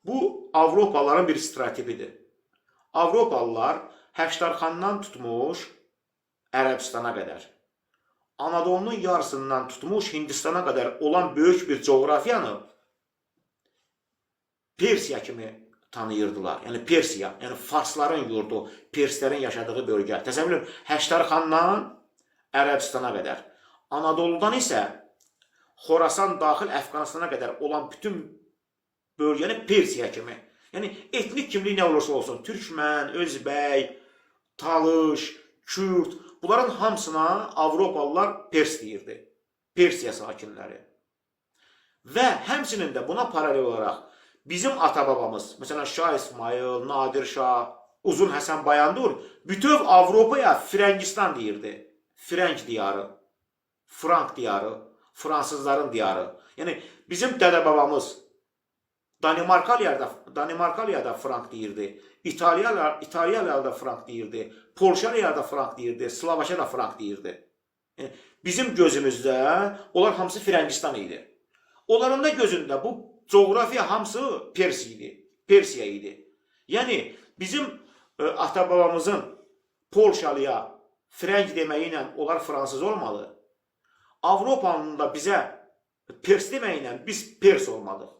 Bu Avropalıların bir stratejidir. Avropalılar Həştərxandan tutmuş Ərəbistana qədər, Anadolunun yarısından tutmuş Hindistana qədər olan böyük bir coğrafiyanı Persiya kimi tanıyırdılar. Yəni Persiya, yəni Farsların yurdu, Perslərin yaşadığı bölgə. Təsəvvür edin, Həştərxandan Ərəbistana qədər, Anadoludan isə Xorasan daxil Əfqanistana qədər olan bütün bölgəni Persiya kimi. Yəni etnik kimlik nə olursa olsun, Türkmən, Özbək, Talış, Kürd, bunların hamısına Avropalılar Pers deyirdi. Persiya sakinləri. Və həmçinin də buna paralel olaraq bizim atababamız, məsələn Şah İsmail, Nadir Şah, Uzun Həsən Bayandur, bütöv Avropaya Frəngistan deyirdi. Frənk diyarı, Frank diyarı, Fransızların diyarı. Yəni bizim dədəbabamız Danimarkaliyada Frank deyirdi, İtaliyada Frank deyirdi, Polşaliyada da Frank deyirdi, Slovakiya da Frank deyirdi. Yəni, bizim gözümüzdə onlar hamısı Frəngistan idi. Onların da gözündə bu coğrafiya hamısı Persiya idi. Yəni bizim atababamızın Polşalıya Frank deməyi ilə onlar Fransız olmalı. Avropanın da bizə Pers deməklə biz Pers olmalıyıq.